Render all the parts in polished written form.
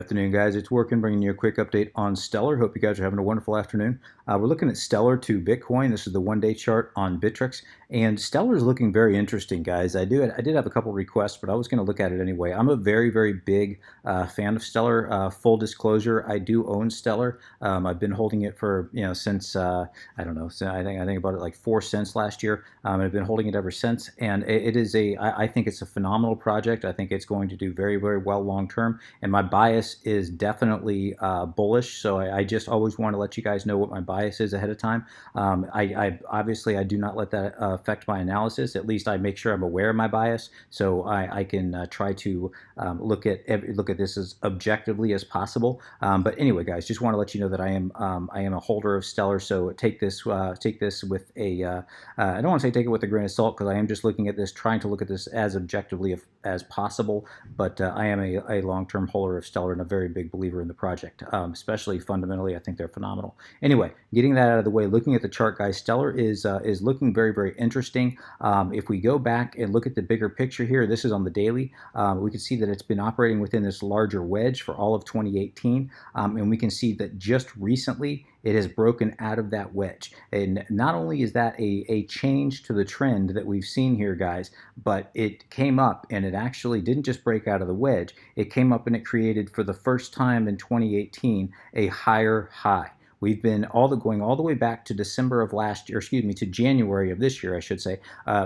Afternoon, guys. It's working, bringing you a quick update on Stellar. Hope you guys are having a wonderful afternoon. We're looking at Stellar to Bitcoin. This is the one-day chart on Bittrex, and Stellar is looking very interesting, guys. I did have a couple requests, but I was going to look at it anyway. I'm a very, very big fan of Stellar. Full disclosure, I do own Stellar. I've been holding it for since I don't know. So I think about it like 4 cents last year, and I've been holding it ever since. And it is I think it's a phenomenal project. I think it's going to do very, very well long term, and my bias is definitely bullish. So I just always want to let you guys know what my bias is ahead of time. I obviously I do not let that affect my analysis. At least I make sure I'm aware of my bias, so I can try to look at this as objectively as possible. But anyway, guys, just want to let you know that I am a holder of Stellar. So take this with a I don't want to say take it with a grain of salt, because I am just looking at this, trying to look at this as objectively as possible. But I am a long-term holder of Stellar and a very big believer in the project, especially fundamentally. I think they're phenomenal. Anyway, getting that out of the way, looking at the chart, guys, Stellar is looking very, very interesting. If we go back and look at the bigger picture here, this is on the daily. We can see that it's been operating within this larger wedge for all of 2018, and we can see that just recently it has broken out of that wedge. And not only is that a change to the trend that we've seen here, guys, but it came up and it actually didn't just break out of the wedge. It came up and it created, for the first time in 2018, a higher high. We've been going all the way back to December of last year, excuse me, to January of this year, I should say.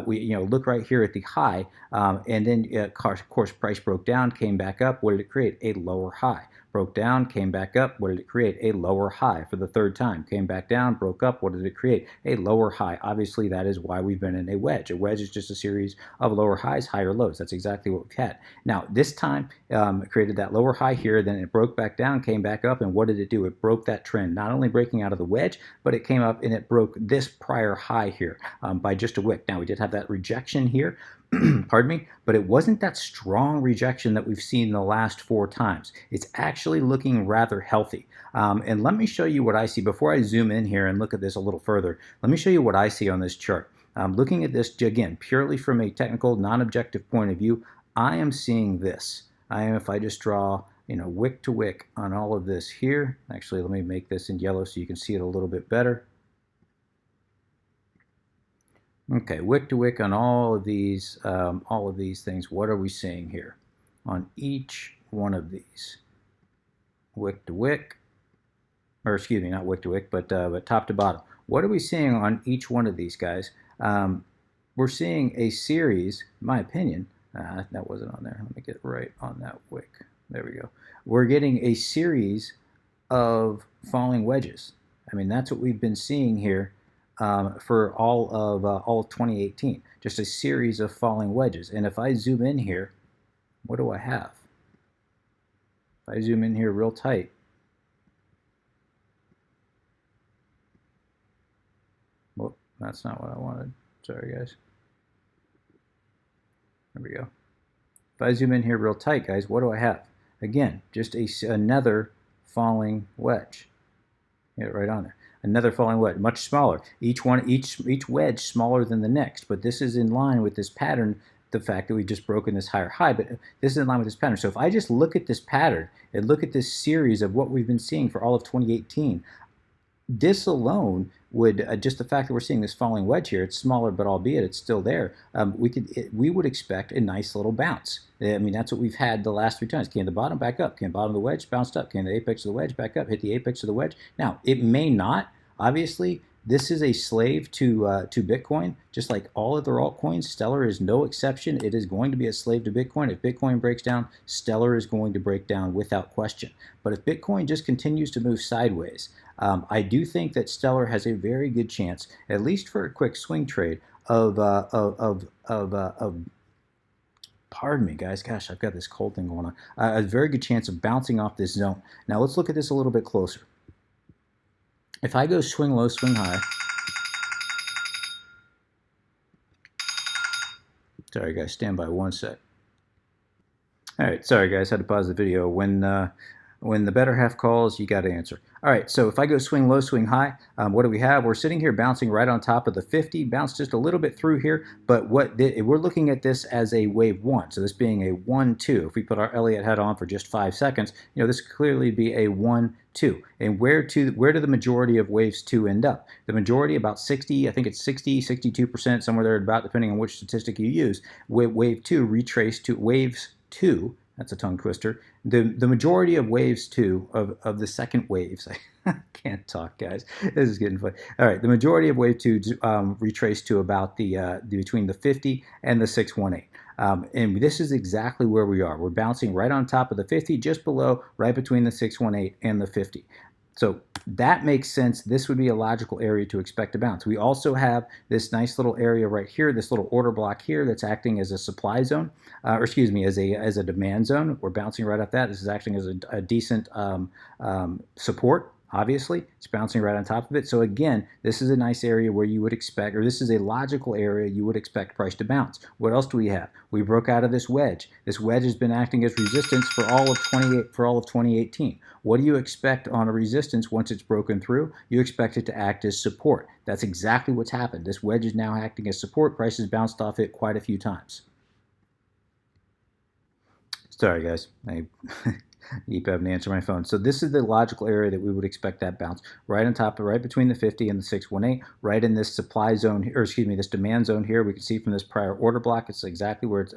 We look right here at the high, and then of course price broke down, came back up. What did it create? A lower high. Broke down, came back up. What did it create? A lower high for the third time. Came back down, broke up. What did it create? A lower high. Obviously, that is why we've been in a wedge. A wedge is just a series of lower highs, higher lows. That's exactly what we've had. Now, this time, it created that lower high here. Then it broke back down, came back up. And what did it do? It broke that trend. Not only breaking out of the wedge, but it came up and it broke this prior high here by just a wick. Now, we did have that rejection here. Pardon me, but it wasn't that strong rejection that we've seen the last 4 times. It's actually looking rather healthy. And let me show you what I see. Before I zoom in here and look at this a little further, let me show you what I see on this chart. Looking at this, again, purely from a technical, non-objective point of view, I am seeing this. If I just draw wick to wick on all of this here. Actually, let me make this in yellow so you can see it a little bit better. Okay, wick to wick on all of these things. What are we seeing here on each one of these? Wick to wick, or excuse me, not wick to wick, but top to bottom. What are we seeing on each one of these, guys? We're seeing a series, in my opinion. That wasn't on there. Let me get right on that wick. There we go. We're getting a series of falling wedges. I mean, that's what we've been seeing here for all of 2018, just a series of falling wedges. And if I zoom in here, what do I have? If I zoom in here real tight, well, that's not what I wanted. Sorry, guys. There we go. If I zoom in here real tight, guys, what do I have? Again, just another falling wedge. Get it right on there. Another falling wedge, much smaller. Each wedge smaller than the next, but this is in line with this pattern, the fact that we've just broken this higher high, but this is in line with this pattern. So if I just look at this pattern and look at this series of what we've been seeing for all of 2018, this alone would, just the fact that we're seeing this falling wedge here, it's smaller, but albeit it's still there, we would expect a nice little bounce. I mean, that's what we've had the last 3 times. Came the bottom, back up. Came bottom of the wedge, bounced up. Came the apex of the wedge, back up. Hit the apex of the wedge. Now, it may not. Obviously, this is a slave to Bitcoin, just like all other altcoins. Stellar is no exception. It is going to be a slave to Bitcoin. If Bitcoin breaks down, Stellar is going to break down without question. But if Bitcoin just continues to move sideways, I do think that Stellar has a very good chance, at least for a quick swing trade, of pardon me, guys. Gosh, I've got this cold thing going on. A very good chance of bouncing off this zone. Now let's look at this a little bit closer. If I go swing low, swing high. Sorry, guys. Stand by 1 sec. All right. Sorry, guys. Had to pause the video. When When the better half calls, you got to answer. All right, so if I go swing low, swing high, what do we have? We're sitting here bouncing right on top of the 50, bounced just a little bit through here, but we're looking at this as a wave one, so this being a 1-2. If we put our Elliott head on for just 5 seconds, this could clearly be a 1-2. And where do the majority of waves 2 end up? The majority, about 60, I think it's 60, 62%, somewhere there about, depending on which statistic you use. Wave 2 retraced to waves 2. That's a tongue twister. The majority of waves 2 of the second waves. I can't talk, guys. This is getting funny. All right, the majority of wave 2 retraced to about the between the 50 and the 618. And this is exactly where we are. We're bouncing right on top of the 50, just below, right between the 618 and the 50. So that makes sense. This would be a logical area to expect a bounce. We also have this nice little area right here, this little order block here that's acting as a supply zone, or excuse me, as a demand zone. We're bouncing right off that. This is acting as a decent support. Obviously, it's bouncing right on top of it. So again, this is a nice area where you would expect, or this is a logical area you would expect price to bounce. What else do we have? We broke out of this wedge. This wedge has been acting as resistance for all of 2018. What do you expect on a resistance once it's broken through? You expect it to act as support. That's exactly what's happened. This wedge is now acting as support. Price has bounced off it quite a few times. Sorry, guys. I keep having to answer my phone. So this is the logical area that we would expect that bounce. Right on top, right between the 50 and the 618, right in this supply zone, or excuse me, this demand zone here. We can see from this prior order block, it's exactly where it's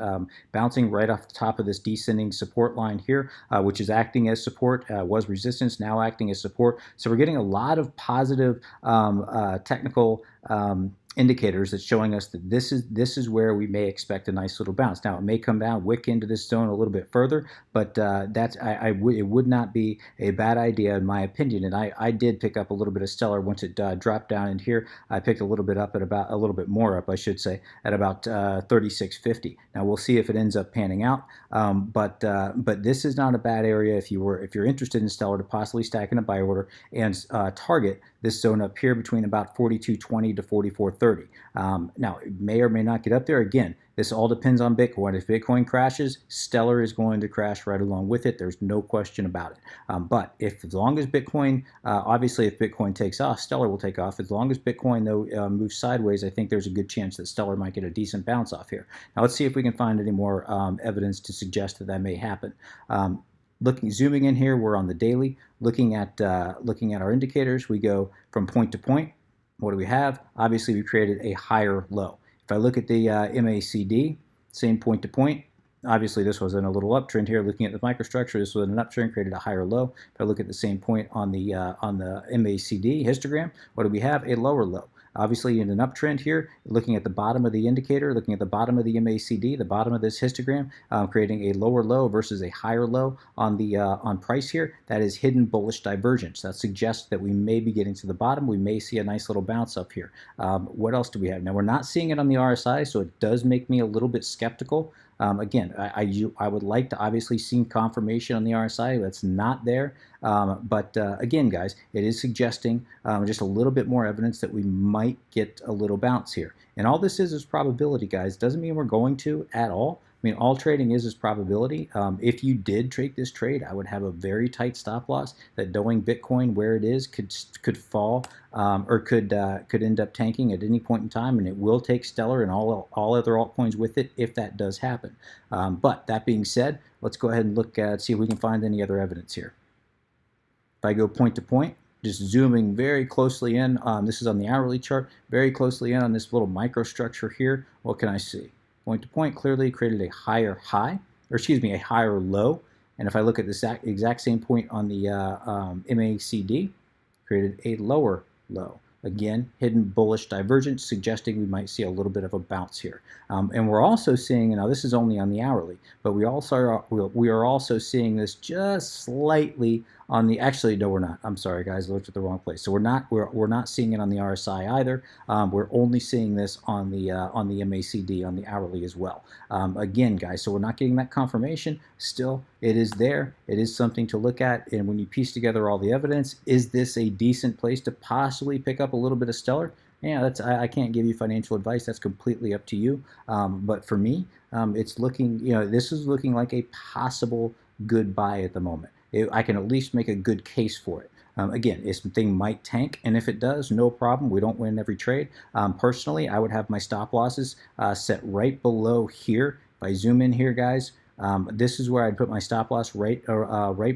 bouncing right off the top of this descending support line here, which is acting as support, was resistance, now acting as support. So we're getting a lot of positive technical indicators that's showing us that this is where we may expect a nice little bounce. Now it may come down, wick into this zone a little bit further, but it would not be a bad idea in my opinion. And I did pick up a little bit of stellar once it dropped down in here. I picked a little bit up at about a little bit more up, I should say, at about 36.50. Now we'll see if it ends up panning out. But this is not a bad area if you're interested in stellar to possibly stack in a buy order and target this zone up here between about 42.20 to 44.30. Now, it may or may not get up there. Again, this all depends on Bitcoin. If Bitcoin crashes, Stellar is going to crash right along with it. There's no question about it. But as long as Bitcoin, obviously if Bitcoin takes off, Stellar will take off. As long as Bitcoin, though, moves sideways, I think there's a good chance that Stellar might get a decent bounce off here. Now, let's see if we can find any more evidence to suggest that may happen. Zooming in here, we're on the daily. Looking at our indicators, we go from point to point. What do we have? Obviously, we created a higher low. If I look at the MACD, same point to point. Obviously, this was in a little uptrend here. Looking at the microstructure, this was an uptrend, created a higher low. If I look at the same point on the MACD histogram, what do we have? A lower low. Obviously, in an uptrend here, looking at the bottom of the indicator, looking at the bottom of the MACD, the bottom of this histogram, creating a lower low versus a higher low on price here. That is hidden bullish divergence. That suggests that we may be getting to the bottom. We may see a nice little bounce up here. What else do we have? Now, we're not seeing it on the RSI, so it does make me a little bit skeptical. Again, I would like to obviously see confirmation on the RSI. That's not there. But again, guys, it is suggesting just a little bit more evidence that we might get a little bounce here. And all this is probability, guys. Doesn't mean we're going to at all. I mean, all trading is probability. If you did take this trade, I would have a very tight stop loss that knowing Bitcoin where it is could fall or could end up tanking at any point in time, and it will take Stellar and all other altcoins with it if that does happen. But that being said, let's go ahead and look at see if we can find any other evidence here. If I go point to point, just zooming very closely in, this is on the hourly chart, very closely in on this little microstructure here, what can I see? Point to point clearly created a higher high, or excuse me, a higher low. And if I look at the exact same point on the MACD, created a lower low. Again, hidden bullish divergence, suggesting we might see a little bit of a bounce here. And we're also seeing, now this is only on the hourly, but we are also seeing this just slightly on the, actually no we're not, I'm sorry guys, I looked at the wrong place. So we're not seeing it on the RSI either. We're only seeing this on the MACD, on the hourly as well. Again guys, so we're not getting that confirmation. Still, it is there. It is something to look at, and when you piece together all the evidence, is this a decent place to possibly pick up a little bit of Stellar? Yeah, I can't give you financial advice. That's completely up to you. But for me, it's looking, this is looking like a possible good buy at the moment. I can at least make a good case for it. Again, this thing might tank, and if it does, no problem. We don't win every trade. Personally, I would have my stop losses set right below here. If I zoom in here, guys, this is where I'd put my stop loss right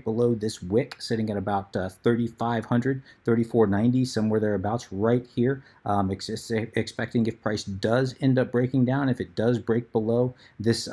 below this wick, sitting at about 3,500, 3,490, somewhere thereabouts, right here. Expecting if price does end up breaking down, if it does break below this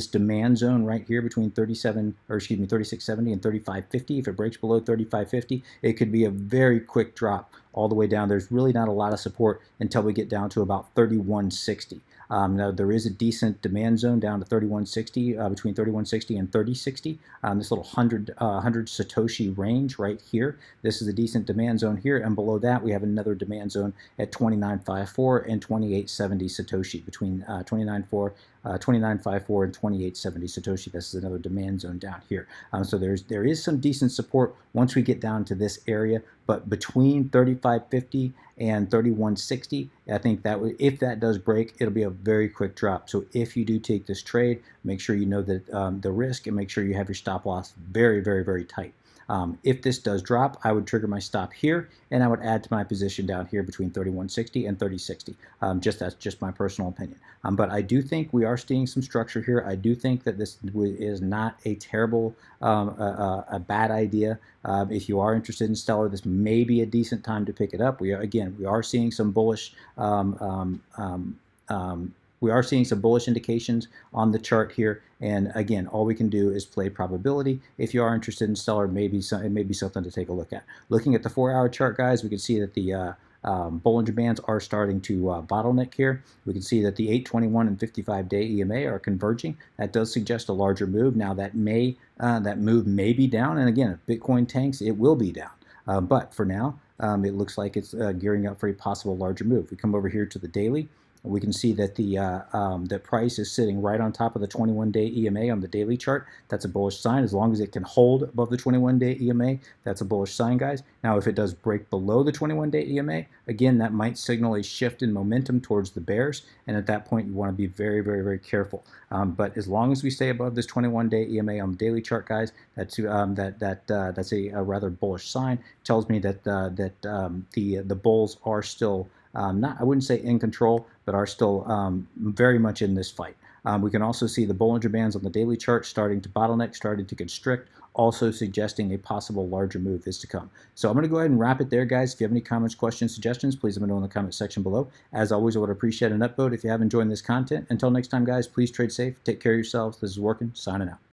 demand zone right here between 3670 and 3550, if it breaks below 3550, it could be a very quick drop all the way down. There's really not a lot of support until we get down to about 3160. Now there is a decent demand zone down to 3160, between 3160 and 3060. This little 100 Satoshi range right here. This is a decent demand zone here, and below that we have another demand zone at 2954 and 2870 Satoshi, between 2954 and 2870 Satoshi. This is another demand zone down here. So there is some decent support once we get down to this area, but between 3550 and 3160, I think that if that does break, it'll be a very quick drop. So if you do take this trade, make sure you know that the risk, and make sure you have your stop loss very, very, very tight. If this does drop, I would trigger my stop here, and I would add to my position down here between 3160 and 3060. That's just my personal opinion. But I do think we are seeing some structure here. I do think that this is not a terrible, a bad idea. If you are interested in Stellar, this may be a decent time to pick it up. We are seeing some bullish. We are seeing some bullish indications on the chart here, and again, all we can do is play probability. If you are interested in Stellar, it may be something to take a look at. Looking at the 4-hour chart, guys, we can see that the Bollinger Bands are starting to bottleneck here. We can see that the 821 and 55-day EMA are converging. That does suggest a larger move. Now that move may be down, and again, if Bitcoin tanks, it will be down. But for now, it looks like it's gearing up for a possible larger move. We come over here to the daily. We can see that the price is sitting right on top of the 21-day EMA on the daily chart. That's a bullish sign. As long as it can hold above the 21-day EMA, that's a bullish sign, guys. Now, if it does break below the 21-day EMA, again, that might signal a shift in momentum towards the bears, and at that point, you want to be very, very, very careful. But as long as we stay above this 21-day EMA on the daily chart, guys, that's a rather bullish sign. It tells me that the bulls are still I wouldn't say in control, but are still very much in this fight. We can also see the Bollinger Bands on the daily chart starting to bottleneck, starting to constrict, also suggesting a possible larger move is to come. So I'm going to go ahead and wrap it there, guys. If you have any comments, questions, suggestions, please let me know in the comment section below. As always, I would appreciate an upvote if you have enjoyed this content. Until next time, guys, please trade safe. Take care of yourselves. This is Working, signing out.